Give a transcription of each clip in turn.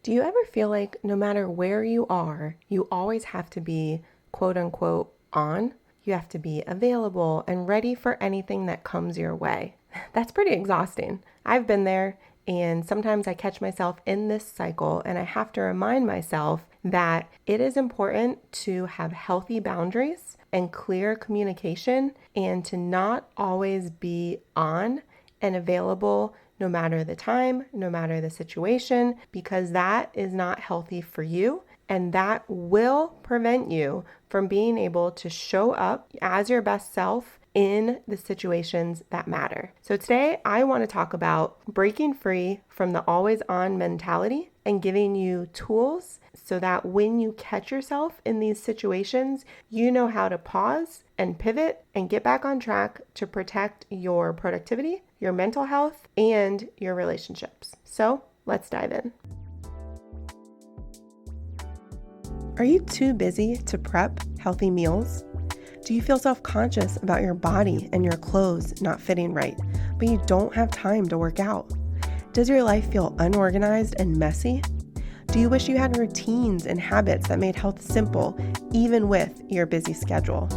Do you ever feel like no matter where you are, you always have to be quote unquote on? You have to be available and ready for anything that comes your way. That's pretty exhausting. I've been there, and sometimes I catch myself in this cycle, and I have to remind myself that it is important to have healthy boundaries and clear communication and to not always be on and available no matter the time, no matter the situation, because that is not healthy for you. And that will prevent you from being able to show up as your best self in the situations that matter. So today I want to talk about breaking free from the always on mentality and giving you tools so that when you catch yourself in these situations, you know how to pause and pivot and get back on track to protect your productivity, your mental health, and your relationships. So let's dive in. Are you too busy to prep healthy meals? Do you feel self-conscious about your body and your clothes not fitting right, but you don't have time to work out? Does your life feel unorganized and messy? Do you wish you had routines and habits that made health simple, even with your busy schedule?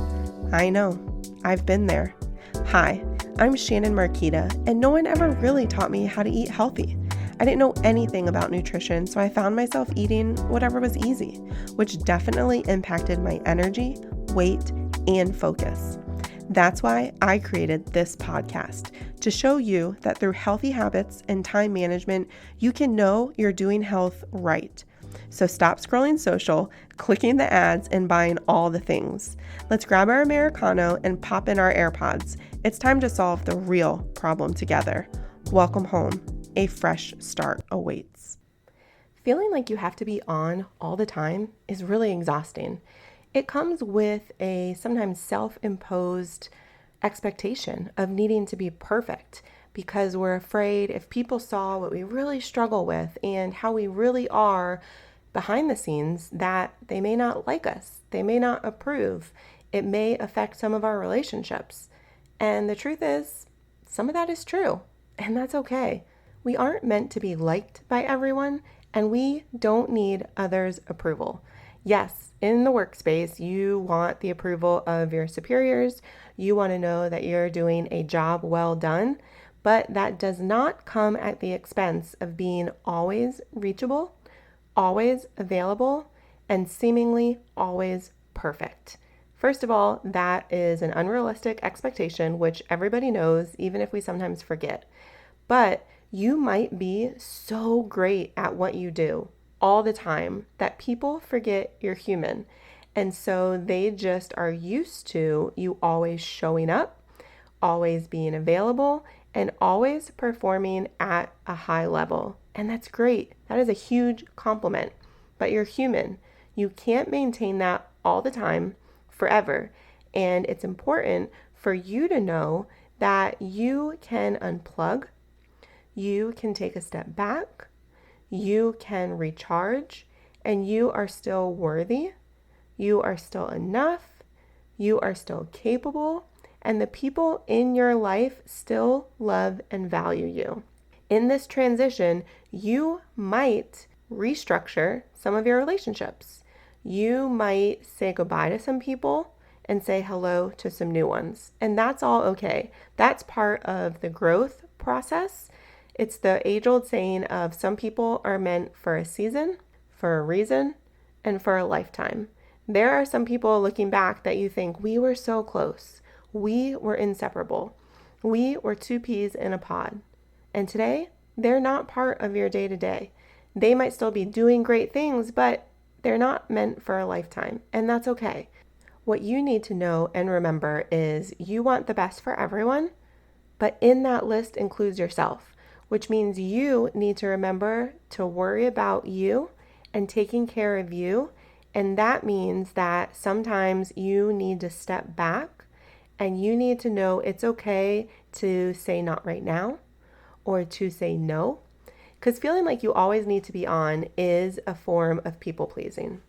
I know, I've been there. Hi, I'm Shannon Marquita, and no one ever really taught me how to eat healthy. I didn't know anything about nutrition, so I found myself eating whatever was easy, which definitely impacted my energy, weight, and focus. That's why I created this podcast, to show you that through healthy habits and time management, you can know you're doing health right. So stop scrolling social, clicking the ads, and buying all the things. Let's grab our Americano and pop in our AirPods. It's time to solve the real problem together. Welcome home. A fresh start awaits. Feeling like you have to be on all the time is really exhausting. It comes with a sometimes self-imposed expectation of needing to be perfect because we're afraid if people saw what we really struggle with and how we really are behind the scenes, that they may not like us, they may not approve. It may affect some of our relationships. And the truth is, some of that is true, and that's okay. We aren't meant to be liked by everyone, and we don't need others' approval. Yes, in the workspace, you want the approval of your superiors. You want to know that you're doing a job well done, but that does not come at the expense of being always reachable, always available, and seemingly always perfect. First of all, that is an unrealistic expectation, which everybody knows, even if we sometimes forget. But you might be so great at what you do all the time that people forget you're human. And so they just are used to you always showing up, always being available, and always performing at a high level. And that's great. That is a huge compliment. But you're human. You can't maintain that all the time, forever. And it's important for you to know that you can unplug. You can take a step back, you can recharge, and you are still worthy, you are still enough, you are still capable, and the people in your life still love and value you. In this transition, you might restructure some of your relationships. You might say goodbye to some people and say hello to some new ones, and that's all okay. That's part of the growth process. It's the age-old saying of some people are meant for a season, for a reason, and for a lifetime. There are some people looking back that you think, we were so close. We were inseparable. We were two peas in a pod. And today, they're not part of your day-to-day. They might still be doing great things, but they're not meant for a lifetime. And that's okay. What you need to know and remember is you want the best for everyone, but in that list includes yourself, which means you need to remember to worry about you and taking care of you. And that means that sometimes you need to step back and you need to know it's okay to say not right now or to say no. Because feeling like you always need to be on is a form of people pleasing,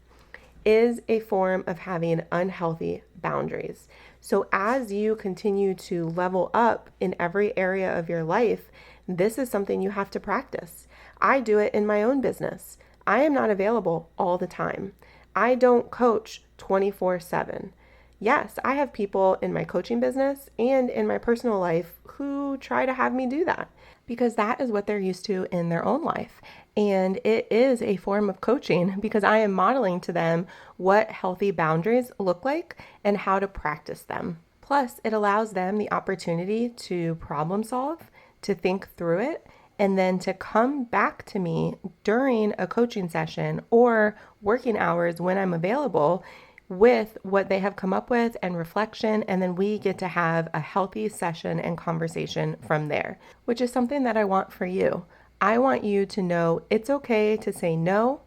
is a form of having unhealthy boundaries. So as you continue to level up in every area of your life, this is something you have to practice. I do it in my own business. I am not available all the time. I don't coach 24/7. Yes, I have people in my coaching business and in my personal life who try to have me do that because that is what they're used to in their own life. And it is a form of coaching because I am modeling to them what healthy boundaries look like and how to practice them. Plus, it allows them the opportunity to problem solve, to think through it, and then to come back to me during a coaching session or working hours when I'm available with what they have come up with and reflection, and then we get to have a healthy session and conversation from there, which is something that I want for you. I want you to know it's okay to say no.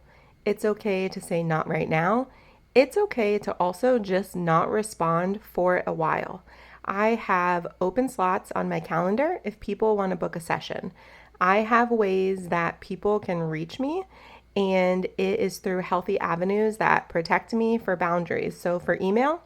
It's okay to say not right now. It's okay to also just not respond for a while. I have open slots on my calendar if people want to book a session. I have ways that people can reach me, and it is through healthy avenues that protect me for boundaries. So for email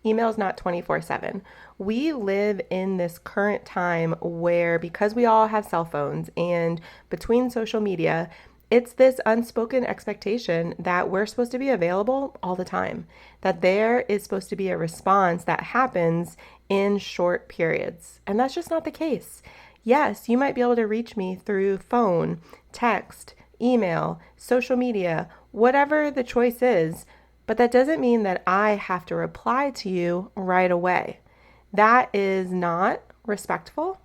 is not 24/7. We live in this current time where, because we all have cell phones and between social media, it's this unspoken expectation that we're supposed to be available all the time, that there is supposed to be a response that happens in short periods. And that's just not the case. Yes, you might be able to reach me through phone, text, email, social media, whatever the choice is, but that doesn't mean that I have to reply to you right away. That is not respectful.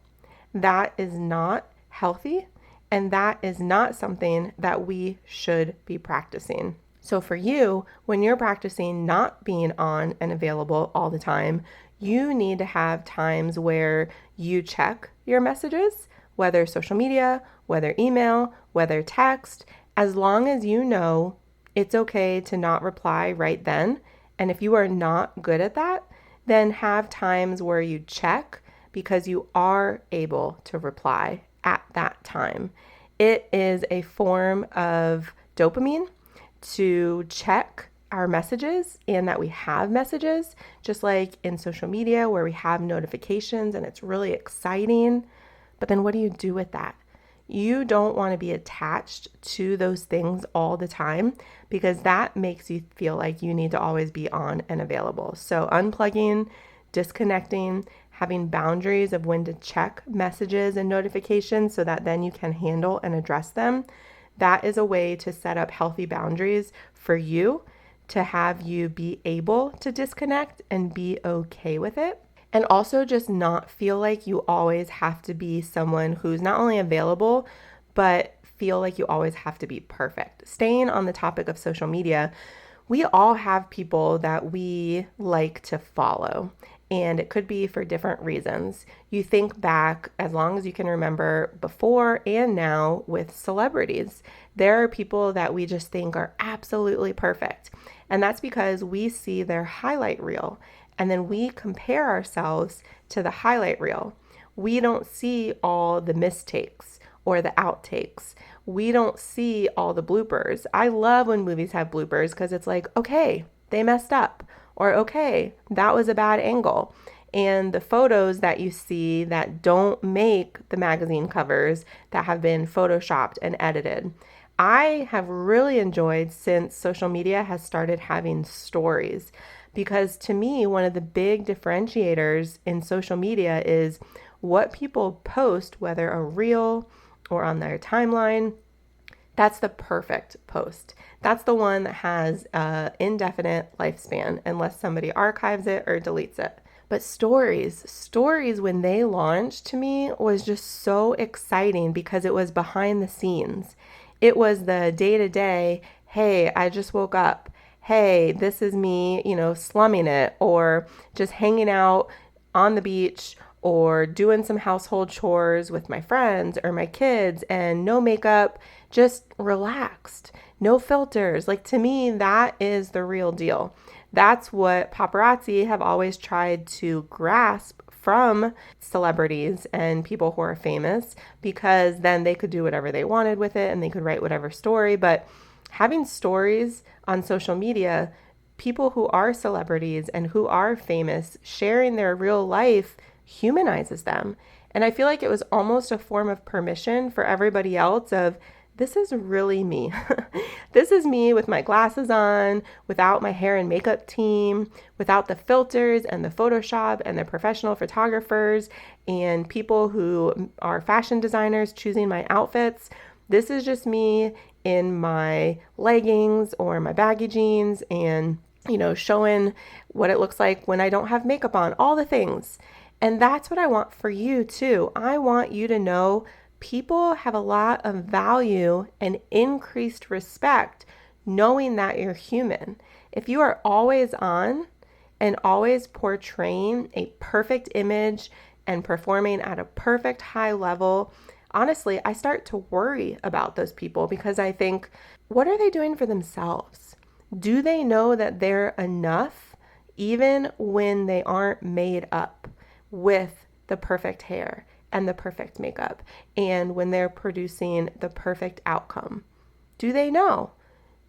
That is not healthy. And that is not something that we should be practicing. So for you, when you're practicing not being on and available all the time, you need to have times where you check your messages, whether social media, whether email, whether text, as long as you know it's okay to not reply right then. And if you are not good at that, then have times where you check because you are able to reply at that time. It is a form of dopamine to check our messages and that we have messages, just like in social media where we have notifications and it's really exciting. But then what do you do with that? You don't want to be attached to those things all the time because that makes you feel like you need to always be on and available. So unplugging, disconnecting, having boundaries of when to check messages and notifications so that then you can handle and address them. That is a way to set up healthy boundaries for you to have you be able to disconnect and be okay with it. And also just not feel like you always have to be someone who's not only available, but feel like you always have to be perfect. Staying on the topic of social media, we all have people that we like to follow. And it could be for different reasons. You think back, as long as you can remember, before and now with celebrities. There are people that we just think are absolutely perfect. And that's because we see their highlight reel. And then we compare ourselves to the highlight reel. We don't see all the mistakes or the outtakes. We don't see all the bloopers. I love when movies have bloopers because it's like, okay, they messed up. Or, okay, that was a bad angle. And the photos that you see that don't make the magazine covers that have been photoshopped and edited. I have really enjoyed since social media has started having stories. Because to me, one of the big differentiators in social media is what people post, whether a reel or on their timeline. That's the perfect post. That's the one that has an indefinite lifespan unless somebody archives it or deletes it. But stories when they launched to me was just so exciting because it was behind the scenes. It was the day-to-day, hey, I just woke up. Hey, this is me, slumming it or just hanging out on the beach or doing some household chores with my friends or my kids and no makeup, just relaxed, no filters. Like to me, that is the real deal. That's what paparazzi have always tried to grasp from celebrities and people who are famous because then they could do whatever they wanted with it and they could write whatever story. But having stories on social media, people who are celebrities and who are famous sharing their real life humanizes them. And I feel like it was almost a form of permission for everybody else of this is really me. This is me with my glasses on, without my hair and makeup team, without the filters and the Photoshop and the professional photographers and people who are fashion designers choosing my outfits. This is just me in my leggings or my baggy jeans and, showing what it looks like when I don't have makeup on, all the things. And that's what I want for you too. I want you to know people have a lot of value and increased respect knowing that you're human. If you are always on and always portraying a perfect image and performing at a perfect high level, honestly, I start to worry about those people because I think, what are they doing for themselves? Do they know that they're enough even when they aren't made up with the perfect hair and the perfect makeup and when they're producing the perfect outcome? Do they know?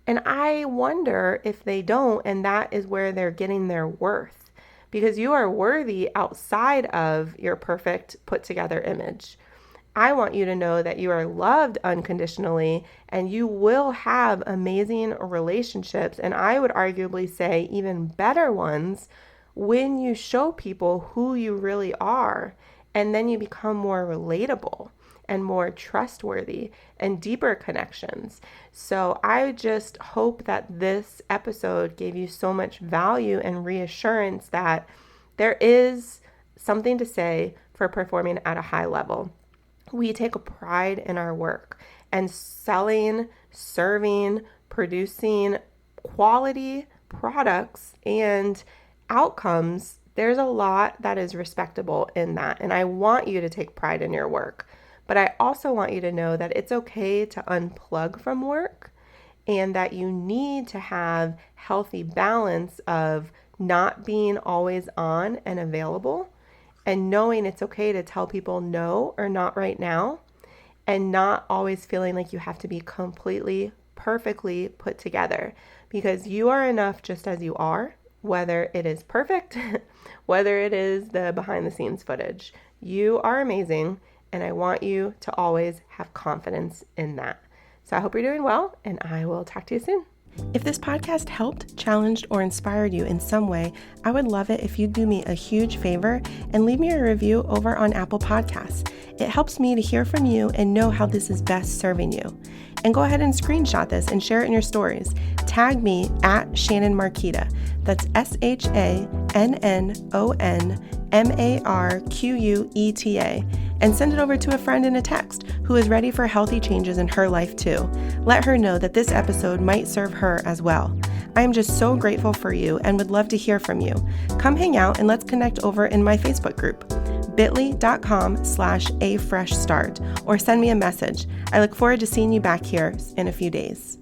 And I wonder if they don't, and that is where they're getting their worth, because you are worthy outside of your perfect put together image. I want you to know that you are loved unconditionally and you will have amazing relationships, and I would arguably say even better ones, when you show people who you really are, and then you become more relatable and more trustworthy and deeper connections. So I just hope that this episode gave you so much value and reassurance that there is something to say for performing at a high level. We take a pride in our work, and selling, serving, producing quality products and outcomes, there's a lot that is respectable in that. And I want you to take pride in your work. But I also want you to know that it's okay to unplug from work and that you need to have healthy balance of not being always on and available, and knowing it's okay to tell people no or not right now, and not always feeling like you have to be completely, perfectly put together, because you are enough just as you are, whether it is perfect, whether it is the behind the scenes footage. You are amazing, and I want you to always have confidence in that. So I hope you're doing well, and I will talk to you soon. If this podcast helped, challenged, or inspired you in some way, I would love it if you'd do me a huge favor and leave me a review over on Apple Podcasts. It helps me to hear from you and know how this is best serving you. And go ahead and screenshot this and share it in your stories. Tag me at Shannon Marquita. That's ShannonMarqueta. And send it over to a friend in a text who is ready for healthy changes in her life too. Let her know that this episode might serve her as well. I am just so grateful for you and would love to hear from you. Come hang out and let's connect over in my Facebook group, bit.ly.com/afreshstart, or send me a message. I look forward to seeing you back here in a few days.